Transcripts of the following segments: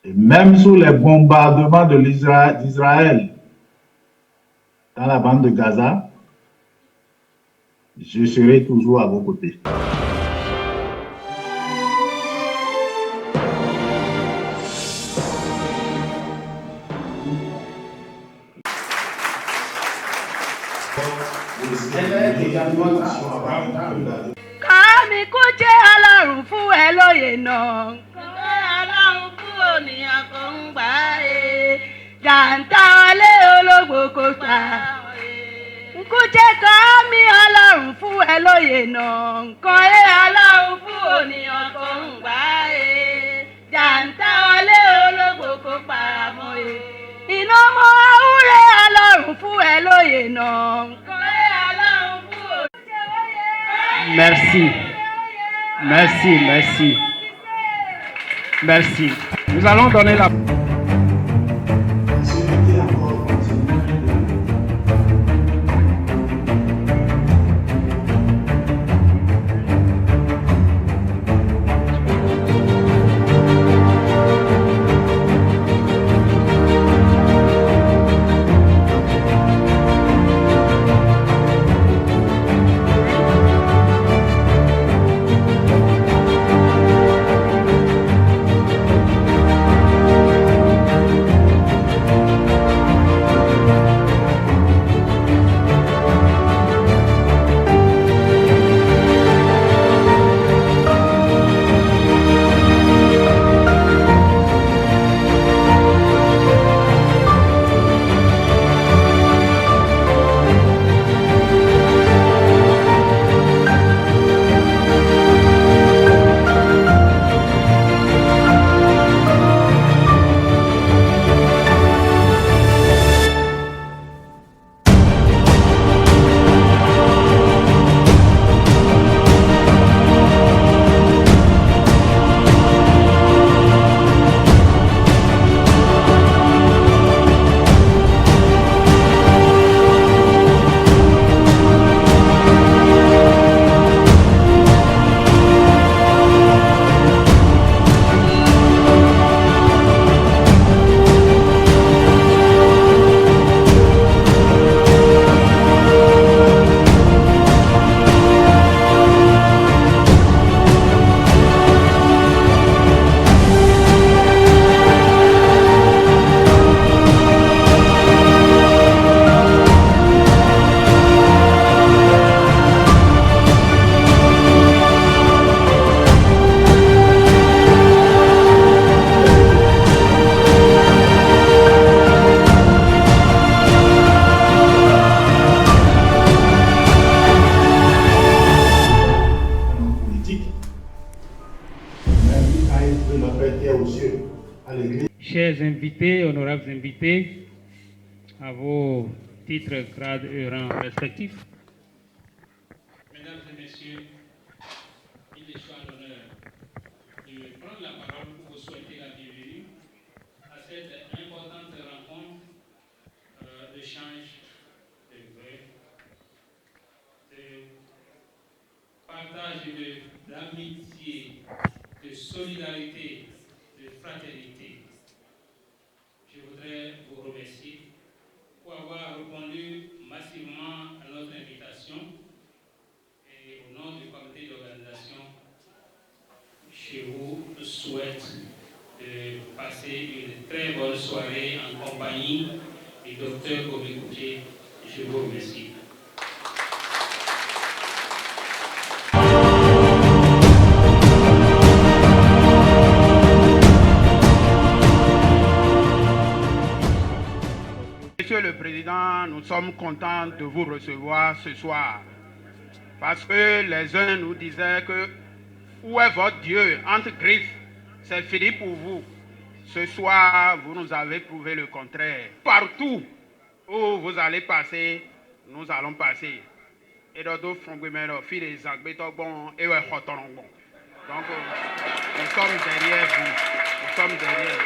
Et même sous les bombardements d'Israël dans la bande de Gaza, je serai toujours à vos côtés. Kàmí kú jẹ́ Ọlọ́run fún ẹ lóye náà. Kọ́kọ́ Ọlọ́run fún ònìyàn kò ń gbà é. Jàǹtà ọlé ológbò kò gbà. Nkú jẹ́ kàmí Ọlọ́run fún ẹ lóye náà. Kọ́lé Ọlọ́run fún ònìyàn kò ń gbà é. Jàǹtà ọlé ológbò kò gbà mọ́ e. Iná mọ́ àwúrẹ́ Ọlọ́run fún ẹ lóye náà. Kọ́lé Ọlọ́run fún ònìyàn. Merci. Merci, merci. Merci. Nous allons donner la... Chers invités, honorables invités, à vos titres, grades et rangs respectifs, mesdames et messieurs, il est soit l'honneur de prendre la parole pour vous souhaiter la bienvenue à cette importante rencontre d'échange de vrai, de partage d'amitié, de solidarité, de fraternité. Je voudrais vous remercier pour avoir répondu massivement à notre invitation et au nom du comité d'organisation, je vous souhaite de passer une très bonne soirée en compagnie du docteur Kobi Kouché. Je vous remercie. Monsieur le Président, nous sommes contents de vous recevoir ce soir. Parce que les uns nous disaient que où est votre Dieu entre griffes, c'est fini pour vous. Ce soir, vous nous avez prouvé le contraire. Partout où vous allez passer, nous allons passer. Et d'autres font fil des bon et ouais, donc nous sommes derrière vous. Nous sommes derrière.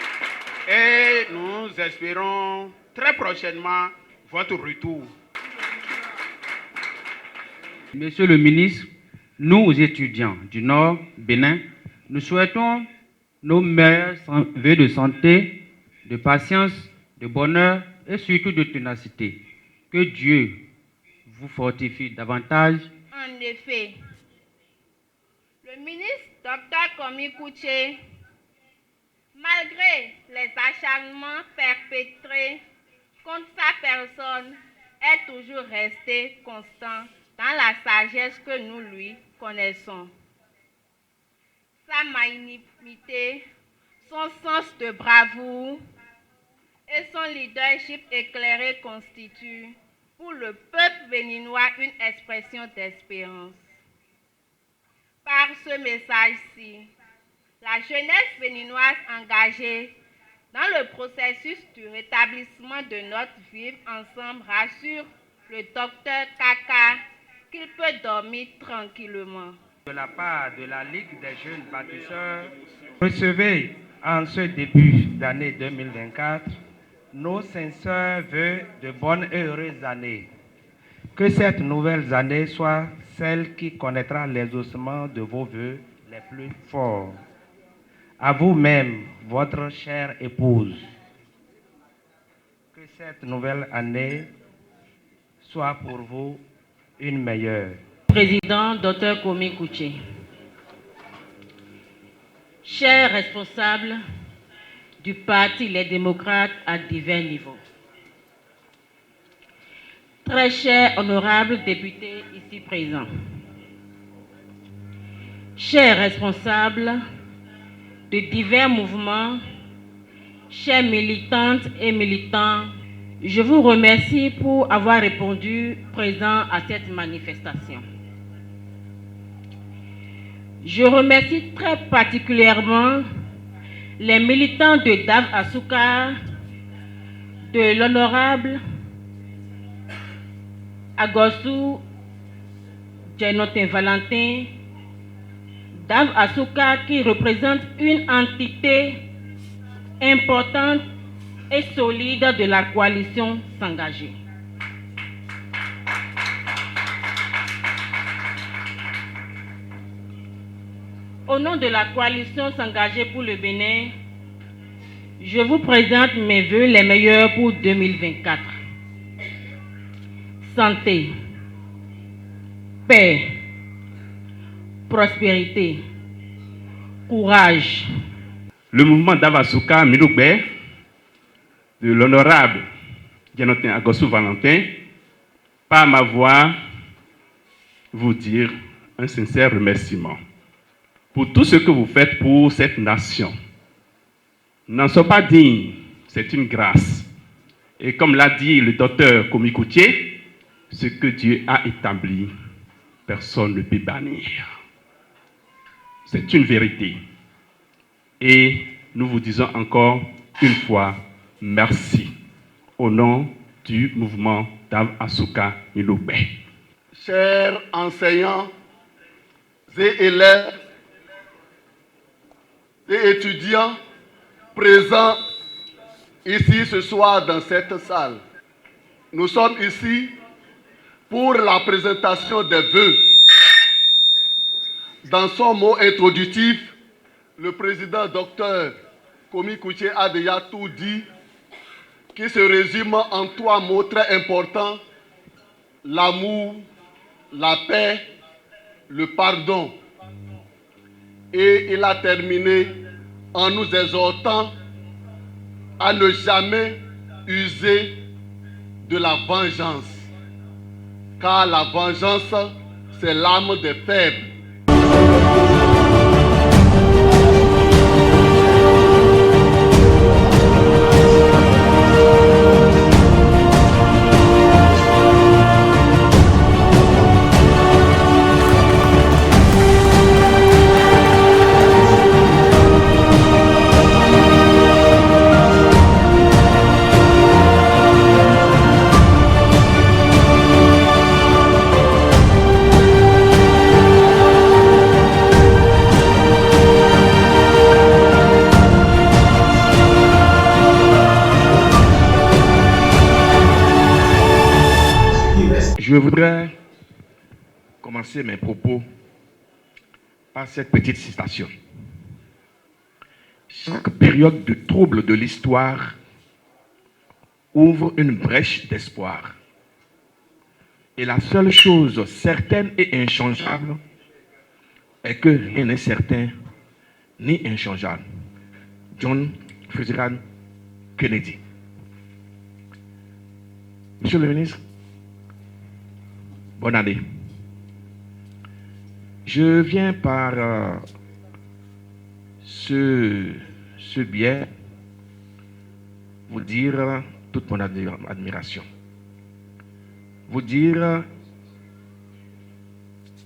Et nous espérons très prochainement votre retour. Monsieur le ministre, nous étudiants du Nord Bénin, nous souhaitons nos meilleurs vœux de santé, de patience, de bonheur et surtout de ténacité. Que Dieu vous fortifie davantage. En effet, le ministre Dr Komi Kouché, malgré les acharnements perpétrés contre sa personne, est toujours resté constant dans la sagesse que nous lui connaissons. Sa magnanimité, son sens de bravoure et son leadership éclairé constituent pour le peuple béninois une expression d'espérance. Par ce message-ci, la jeunesse béninoise engagée dans le processus du rétablissement de notre vivre ensemble rassure le docteur Kaka qu'il peut dormir tranquillement. De la part de la Ligue des jeunes bâtisseurs, recevez en ce début d'année 2024 nos sincères vœux de bonnes et heureuses années. Que cette nouvelle année soit celle qui connaîtra l'exaucement de vos vœux les plus forts. À vous-même, votre chère épouse. Que cette nouvelle année soit pour vous une meilleure. Président Dr Komi Kouché, chers responsables du Parti Les Démocrates à divers niveaux, très chers honorables députés ici présents, chers responsables de divers mouvements, chers militantes et militants, je vous remercie pour avoir répondu présent à cette manifestation. Je remercie très particulièrement les militants de Dave Asuka, de l'honorable Agosou Djenotin Valentin, Dave Asuka qui représente une entité importante et solide de la coalition s'engager. Au nom de la coalition s'engager pour le Bénin, je vous présente mes vœux les meilleurs pour 2024. Santé, paix, prospérité, courage. Le mouvement d'Avasuka Miloubé, de l'honorable Djenotin Agosou Valentin, par ma voix, vous dire un sincère remerciement pour tout ce que vous faites pour cette nation. Nous n'en sommes pas dignes, c'est une grâce. Et comme l'a dit le docteur Komi Kouché, ce que Dieu a établi, personne ne peut bannir. C'est une vérité. Et nous vous disons encore une fois merci au nom du mouvement Dave Asuka Miloubé. Chers enseignants et élèves et étudiants présents ici ce soir dans cette salle, nous sommes ici pour la présentation des vœux. Dans son mot introductif, le président Dr Komi Kouché a déjà tout dit, qui se résume en 3 mots très importants: l'amour, la paix, le pardon. Et il a terminé en nous exhortant à ne jamais user de la vengeance, car la vengeance, c'est l'arme des faibles. Je voudrais commencer mes propos par cette petite citation. Chaque période de trouble de l'histoire ouvre une brèche d'espoir. Et la seule chose certaine et inchangeable est que rien n'est certain ni inchangeable. John Fitzgerald Kennedy. Monsieur le ministre, bonne année. Je viens par ce biais vous dire toute mon admiration, vous dire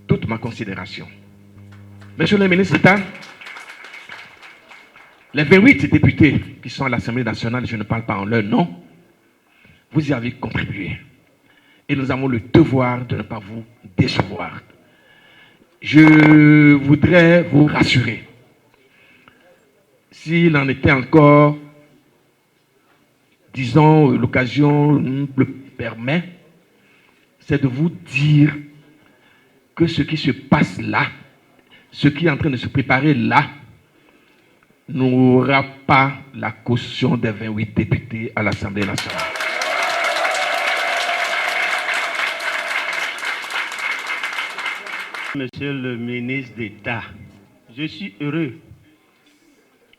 toute ma considération. Monsieur le ministre d'État, les 28 députés qui sont à l'Assemblée nationale, je ne parle pas en leur nom, vous y avez contribué. Et nous avons le devoir de ne pas vous décevoir. Je voudrais vous rassurer. S'il en était encore, disons, l'occasion nous le permet, c'est de vous dire que ce qui se passe là, ce qui est en train de se préparer là, n'aura pas la caution des 28 députés à l'Assemblée nationale. Monsieur le ministre d'État, je suis heureux,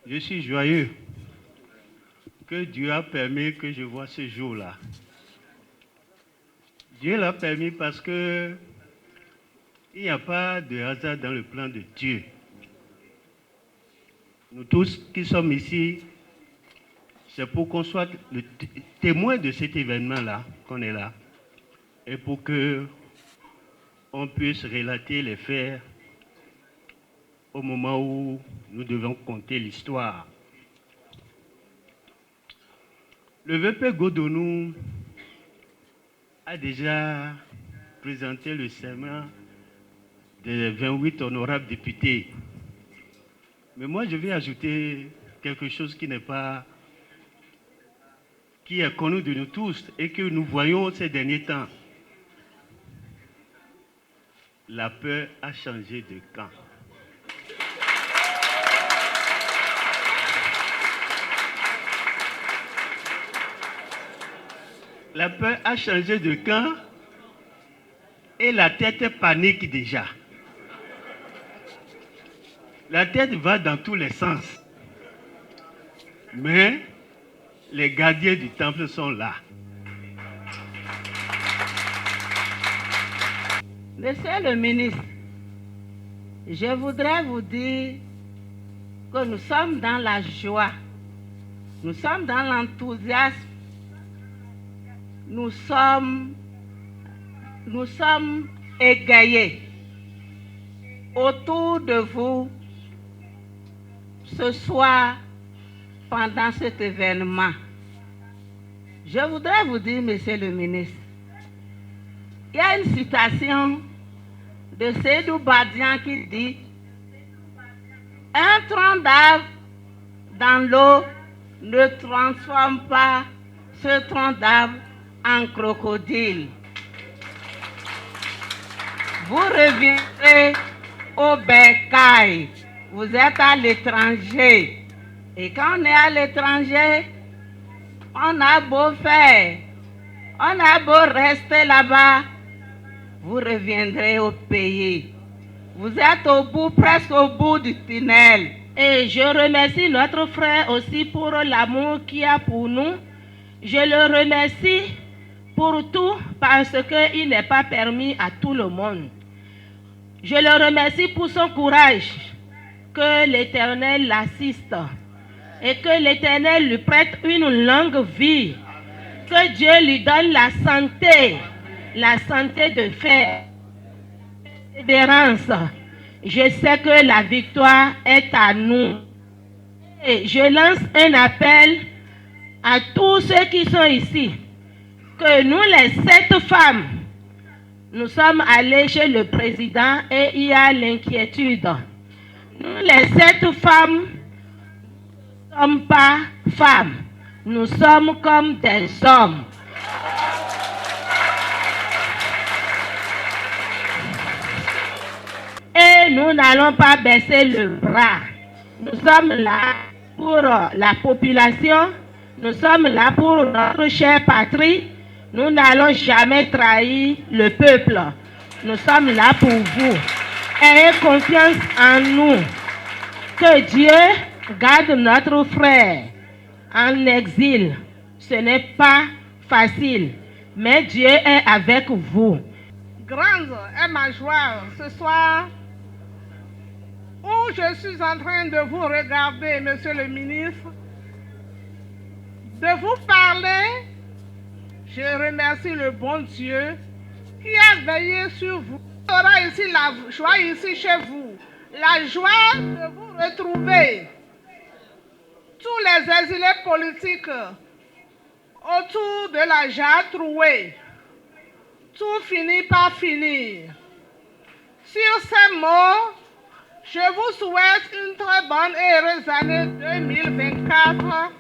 je suis joyeux que Dieu a permis que je vois ce jour-là. Dieu l'a permis parce que il n'y a pas de hasard dans le plan de Dieu. Nous tous qui sommes ici, c'est pour qu'on soit le témoin de cet événement-là, qu'on est là, et pour que on puisse relater les faits au moment où nous devons conter l'histoire. Le VP Godonou a déjà présenté le serment des 28 honorables députés. Mais moi, je vais ajouter quelque chose qui est connu de nous tous et que nous voyons ces derniers temps. La peur a changé de camp. La peur a changé de camp et la tête panique déjà. La tête va dans tous les sens. Mais les gardiens du temple sont là. Monsieur le ministre, je voudrais vous dire que nous sommes dans la joie, nous sommes dans l'enthousiasme, nous sommes égayés autour de vous ce soir pendant cet événement. Je voudrais vous dire, monsieur le ministre, il y a une citation de Seydou Badian qui dit « Un tronc d'arbre dans l'eau ne transforme pas ce tronc d'arbre en crocodile. » Vous reviendrez au bercail. Vous êtes à l'étranger. Et quand on est à l'étranger, on a beau faire, on a beau rester là-bas, vous reviendrez au pays. Vous êtes au bout, presque au bout du tunnel. Et je remercie notre frère aussi pour l'amour qu'il a pour nous. Je le remercie pour tout parce qu'il n'est pas permis à tout le monde. Je le remercie pour son courage. Que l'Éternel l'assiste et que l'Éternel lui prête une longue vie. Que Dieu lui donne la santé de faire persévérance. Je sais que la victoire est à nous. Et je lance un appel à tous ceux qui sont ici, que nous les 7 femmes, nous sommes allés chez le président et il y a l'inquiétude. Nous les 7 femmes ne sommes pas femmes, nous sommes comme des hommes. Et nous n'allons pas baisser le bras. Nous sommes là pour la population. Nous sommes là pour notre chère patrie. Nous n'allons jamais trahir le peuple. Nous sommes là pour vous. Ayez confiance en nous. Que Dieu garde notre frère en exil. Ce n'est pas facile, mais Dieu est avec vous. Grande est ma joie ce soir où je suis en train de vous regarder, Monsieur le ministre, de vous parler. Je remercie le bon Dieu qui a veillé sur vous. Il y aura ici la joie ici chez vous, la joie de vous retrouver. Tous les exilés politiques autour de la jarre trouée, tout finit par finir. Sur ces mots, je vous souhaite une très bonne et heureuse année 2024.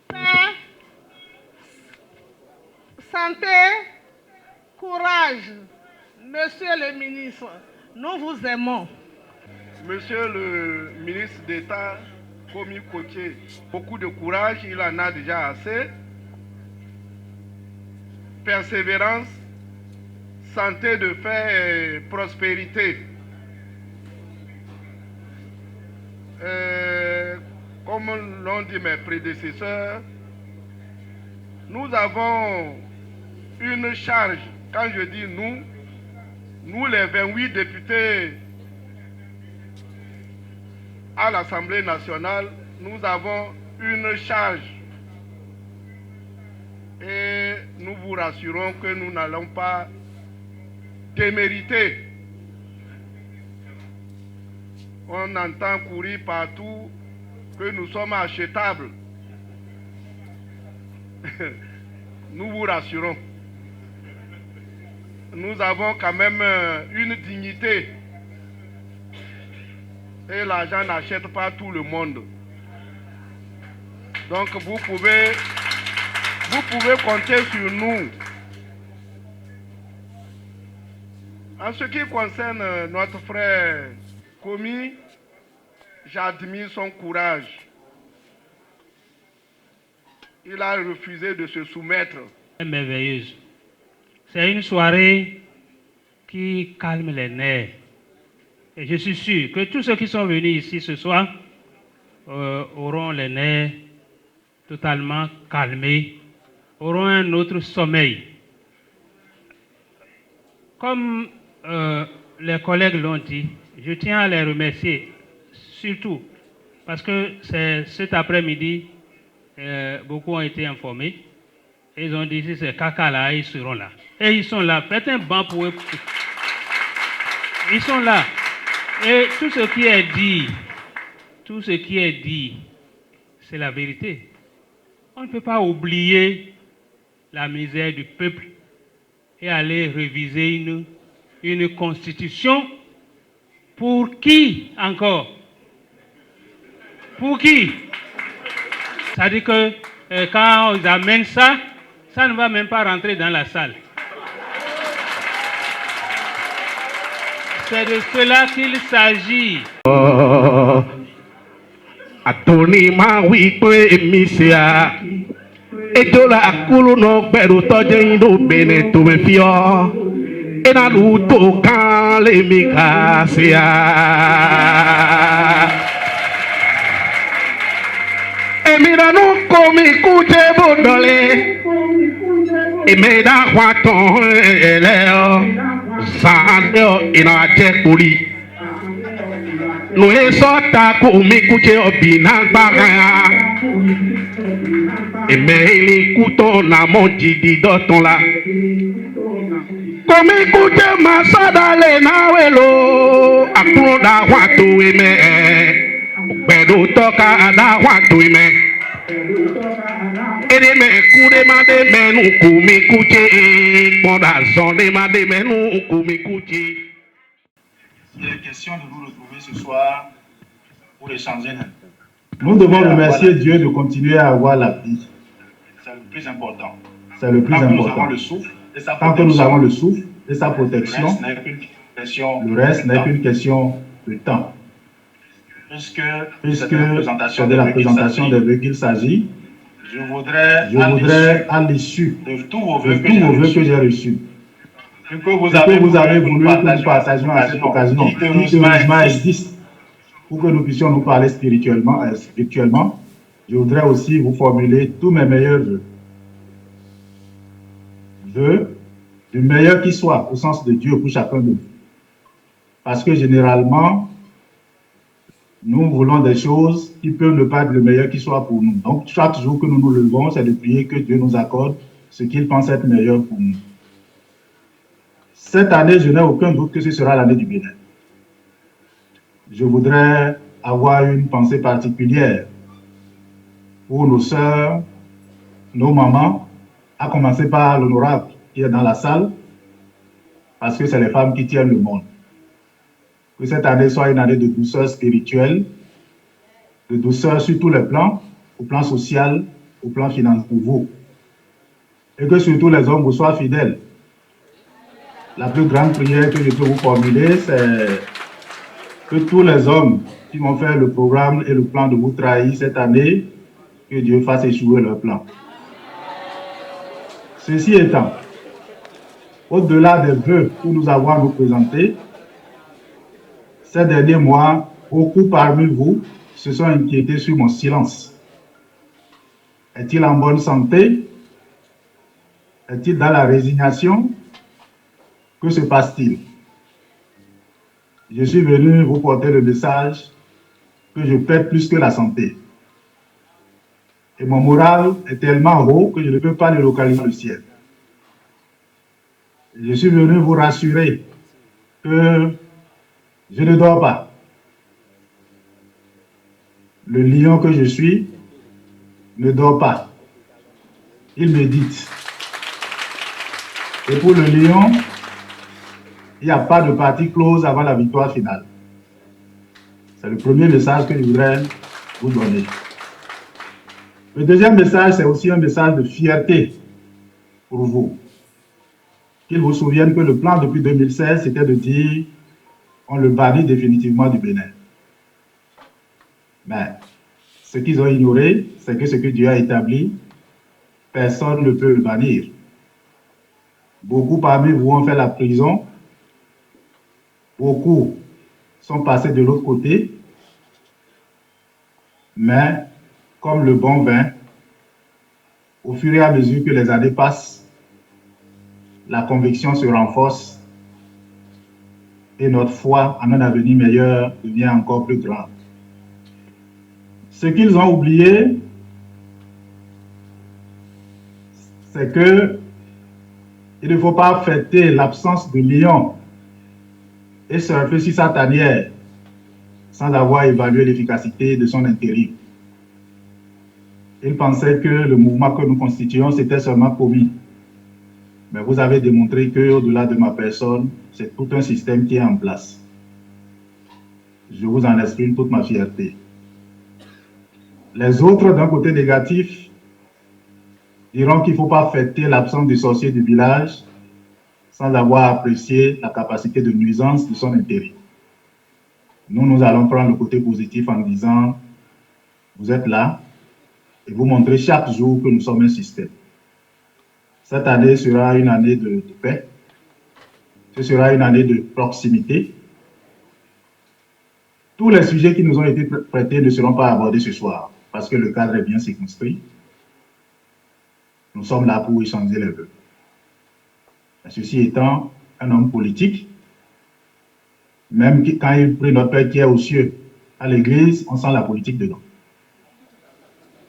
Paix, santé, courage. Monsieur le ministre, nous vous aimons. Monsieur le ministre d'État, Komi Kouché, beaucoup de courage, il en a déjà assez. Persévérance, santé de fer et prospérité. Comme l'ont dit mes prédécesseurs, nous avons une charge. Quand je dis nous les 28 députés à l'Assemblée nationale, nous avons une charge. Et nous vous rassurons que nous n'allons pas démériter. On entend courir partout que nous sommes achetables. Nous vous rassurons. Nous avons quand même une dignité. Et l'argent n'achète pas tout le monde. Donc vous pouvez compter sur nous. En ce qui concerne notre frère Komi, j'admire son courage. Il a refusé de se soumettre. Merveilleuse. C'est une soirée qui calme les nerfs. Et je suis sûr que tous ceux qui sont venus ici ce soir auront les nerfs totalement calmés, auront un autre sommeil. Comme les collègues l'ont dit, je tiens à les remercier, surtout parce que c'est cet après-midi, beaucoup ont été informés. Et ils ont dit, si c'est caca là, ils seront là. Et ils sont là. Faites un banc pour eux. Ils sont là. Et tout ce qui est dit, c'est la vérité. On ne peut pas oublier la misère du peuple et aller réviser une constitution. Pour qui encore? Pour qui? C'est-à-dire que quand on amène ça, ça ne va même pas rentrer dans la salle. C'est de cela qu'il s'agit. Atoni ma wípé èmi ṣe a ejo la kúrú náà gbẹ̀rù tọ́jú inú bẹ̀rẹ̀ tó mi fi ọ́ iná lù tó kán lèmi kà ṣe a. Èmi dánú kó mi kú jẹ́ bó dọ̀lẹ́ èmi dá wà tán ẹ̀lẹ́ ọ́ sàn ọ́ iná jẹ́ kórì. Nous sota komi kuche obina gbara Emeli kuto na monji di doton la Komi kuche masada le na welo Akuro da watu ime Bedo toka ada watu ime Ede me kude ma de menu komi kuche Ponda zonde ma de menu komi kuche. Il est question de nous retrouver ce soir pour échanger un peu. Nous devons remercier Dieu de continuer à avoir la vie. C'est le plus important. C'est le plus important. Nous avons le souffle et sa protection. Tant que nous avons le souffle et sa protection, le reste n'est qu'une question de temps. Puisque c'est de la présentation des vœux qu'il s'agit, je voudrais, à l'issue de tous vos vœux que j'ai reçus, ce que vous avez voulu que nous partagions à cette occasion, si heureusement existe, pour que nous puissions nous parler spirituellement, je voudrais aussi vous formuler tous mes meilleurs vœux. Vœux du meilleur qui soit, au sens de Dieu pour chacun de nous. Parce que généralement, nous voulons des choses qui peuvent ne pas être le meilleur qui soit pour nous. Donc, chaque jour que nous nous levons, c'est de prier que Dieu nous accorde ce qu'il pense être meilleur pour nous. Cette année, je n'ai aucun doute que ce sera l'année du Bénin. Je voudrais avoir une pensée particulière pour nos sœurs, nos mamans, à commencer par l'honorable qui est dans la salle, parce que c'est les femmes qui tiennent le monde. Que cette année soit une année de douceur spirituelle, de douceur sur tous les plans, au plan social, au plan financier pour vous. Et que surtout les hommes vous soient fidèles. La plus grande prière que je peux vous formuler, c'est que tous les hommes qui vont faire le programme et le plan de vous trahir cette année, que Dieu fasse échouer leur plan. Ceci étant, au-delà des vœux que nous avons à nous présenter, ces derniers mois, beaucoup parmi vous se sont inquiétés sur mon silence. Est-il en bonne santé? Est-il dans la résignation? Que se passe-t-il? Je suis venu vous porter le message que je perds plus que la santé. Et mon moral est tellement haut que je ne peux pas le localiser dans le ciel. Je suis venu vous rassurer que je ne dors pas. Le lion que je suis ne dort pas. Il médite. Et pour le lion, il n'y a pas de partie close avant la victoire finale. C'est le premier message que je voudrais vous donner. Le deuxième message, c'est aussi un message de fierté pour vous. Qu'il vous souvienne que le plan depuis 2016, c'était de dire on le bannit définitivement du Bénin. Mais ce qu'ils ont ignoré, c'est que ce que Dieu a établi, personne ne peut le bannir. Beaucoup parmi vous ont fait la prison. Beaucoup sont passés de l'autre côté. Mais, comme le bon vin, au fur et à mesure que les années passent, la conviction se renforce et notre foi en un avenir meilleur devient encore plus grande. Ce qu'ils ont oublié, c'est que il ne faut pas fêter l'absence de lion et surfer sur sa tanière sans avoir évalué l'efficacité de son intérim. Ils pensaient que le mouvement que nous constituons, c'était seulement commis. Mais vous avez démontré qu'au-delà de ma personne, c'est tout un système qui est en place. Je vous en exprime toute ma fierté. Les autres, d'un côté négatif, diront qu'il ne faut pas fêter l'absence du sorcier du village sans avoir apprécié la capacité de nuisance de son intérim. Nous allons prendre le côté positif en disant, vous êtes là et vous montrez chaque jour que nous sommes un système. Cette année sera une année de paix, ce sera une année de proximité. Tous les sujets qui nous ont été prêtés ne seront pas abordés ce soir, parce que le cadre est bien circonscrit. Nous sommes là pour échanger les vœux. Ceci étant, un homme politique, même quand il prie notre Père qui est aux cieux, à l'église, on sent la politique dedans.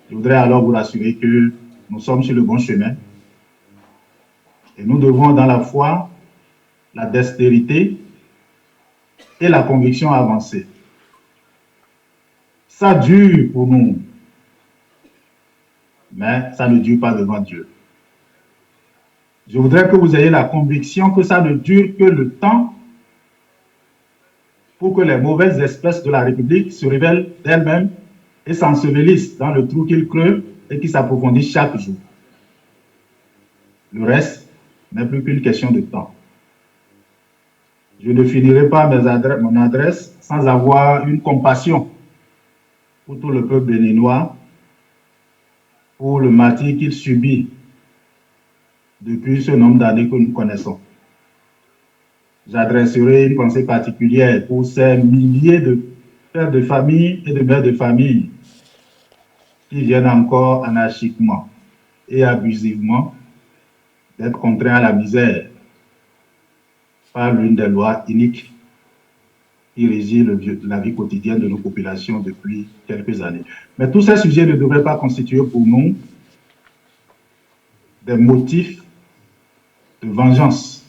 Je voudrais alors vous rassurer que nous sommes sur le bon chemin et nous devons dans la foi, la dextérité et la conviction avancer. Ça dure pour nous, mais ça ne dure pas devant Dieu. Je voudrais que vous ayez la conviction que ça ne dure que le temps pour que les mauvaises espèces de la République se révèlent d'elles-mêmes et s'ensevelissent dans le trou qu'ils creusent et qui s'approfondissent chaque jour. Le reste n'est plus qu'une question de temps. Je ne finirai pas mon adresse sans avoir une compassion pour tout le peuple béninois, pour le martyre qu'il subit depuis ce nombre d'années que nous connaissons. J'adresserai une pensée particulière pour ces milliers de pères de famille et de mères de famille qui viennent encore anarchiquement et abusivement d'être contraints à la misère par l'une des lois iniques qui régit la vie quotidienne de nos populations depuis quelques années. Mais tous ces sujets ne devraient pas constituer pour nous des motifs de vengeance.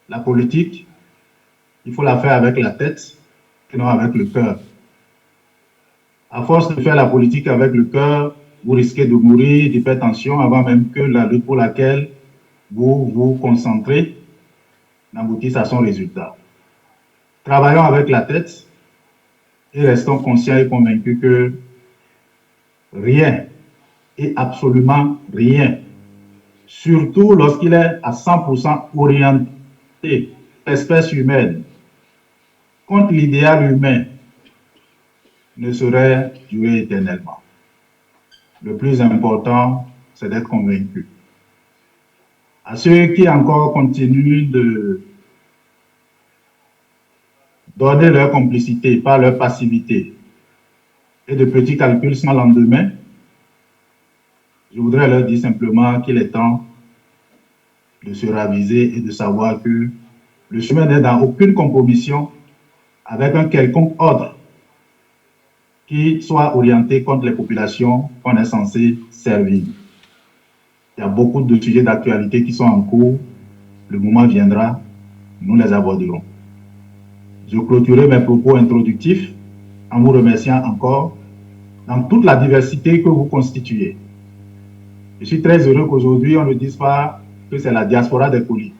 La politique, il faut la faire avec la tête et non avec le cœur. À force de faire la politique avec le cœur, vous risquez de mourir d'hypertension avant même que la lutte pour laquelle vous vous concentrez n'aboutisse à son résultat. Travaillons avec la tête et restons conscients et convaincus que rien et absolument rien, surtout lorsqu'il est à 100% orienté l'espèce humaine contre l'idéal humain, ne saurait durer éternellement. Le plus important, c'est d'être convaincu. À ceux qui encore continuent de donner leur complicité par leur passivité et de petits calculs sans lendemain, je voudrais leur dire simplement qu'il est temps de se raviser et de savoir que le chemin n'est dans aucune compromission avec un quelconque ordre qui soit orienté contre les populations qu'on est censé servir. Il y a beaucoup de sujets d'actualité qui sont en cours. Le moment viendra, nous les aborderons. Je clôturerai mes propos introductifs en vous remerciant encore dans toute la diversité que vous constituez. Je suis très heureux qu'aujourd'hui, on ne dise pas que c'est la diaspora des colis.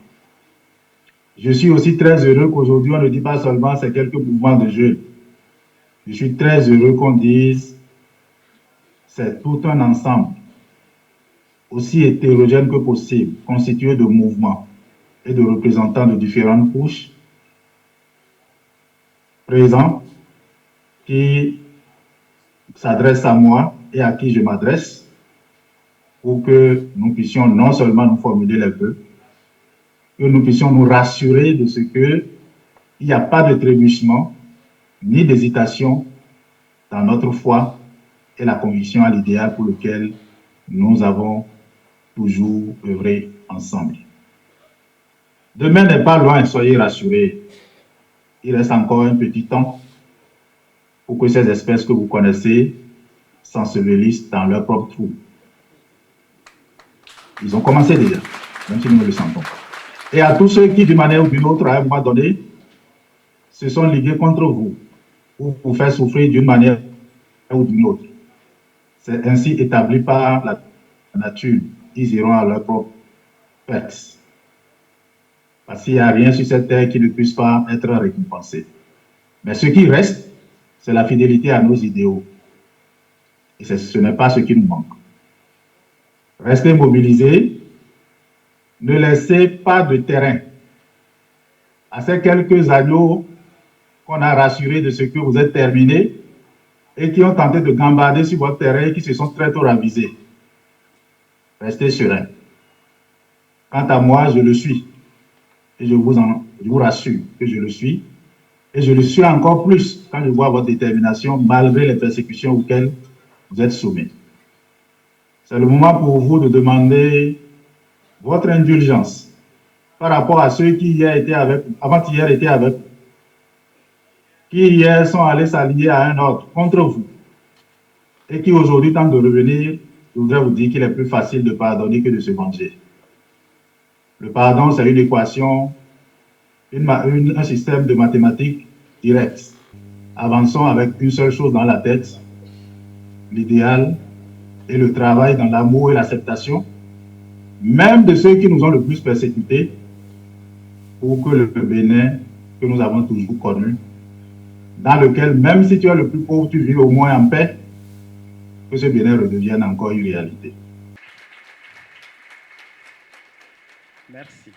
Je suis aussi très heureux qu'aujourd'hui, on ne dise pas seulement c'est quelques mouvements de jeunes. Je suis très heureux qu'on dise c'est tout un ensemble, aussi hétérogène que possible, constitué de mouvements et de représentants de différentes couches présents qui s'adressent à moi et à qui je m'adresse pour que nous puissions non seulement nous formuler les vœux, que nous puissions nous rassurer de ce qu'il n'y a pas de trébuchement ni d'hésitation dans notre foi et la conviction à l'idéal pour lequel nous avons toujours œuvré ensemble. Demain n'est pas loin, soyez rassurés. Il reste encore un petit temps pour que ces espèces que vous connaissez s'ensevelissent dans leur propre trou. Ils ont commencé déjà, même si nous ne le sentons pas. Et à tous ceux qui, d'une manière ou d'une autre, à un moment donné, se sont ligués contre vous, pour vous faire souffrir d'une manière ou d'une autre. C'est ainsi établi par la nature. Ils iront à leur propre perte. Parce qu'il n'y a rien sur cette terre qui ne puisse pas être récompensé. Mais ce qui reste, c'est la fidélité à nos idéaux. Et ce n'est pas ce qui nous manque. Restez mobilisés. Ne laissez pas de terrain à ces quelques agneaux qu'on a rassurés de ce que vous êtes terminés et qui ont tenté de gambarder sur votre terrain et qui se sont très tôt ravisés. Restez sereins. Quant à moi, je le suis. Et je vous rassure que je le suis. Et je le suis encore plus quand je vois votre détermination malgré les persécutions auxquelles vous êtes soumis. C'est le moment pour vous de demander votre indulgence par rapport à ceux qui hier étaient avec vous, avant-hier étaient avec vous, qui hier sont allés s'allier à un autre contre vous et qui aujourd'hui tentent de revenir. Je voudrais vous dire qu'il est plus facile de pardonner que de se venger. Le pardon, c'est une équation, un système de mathématiques direct. Avançons avec une seule chose dans la tête, l'idéal et le travail dans l'amour et l'acceptation, même de ceux qui nous ont le plus persécutés, pour que le Bénin que nous avons toujours connu, dans lequel, même si tu es le plus pauvre, tu vis au moins en paix, que ce Bénin redevienne encore une réalité. Merci.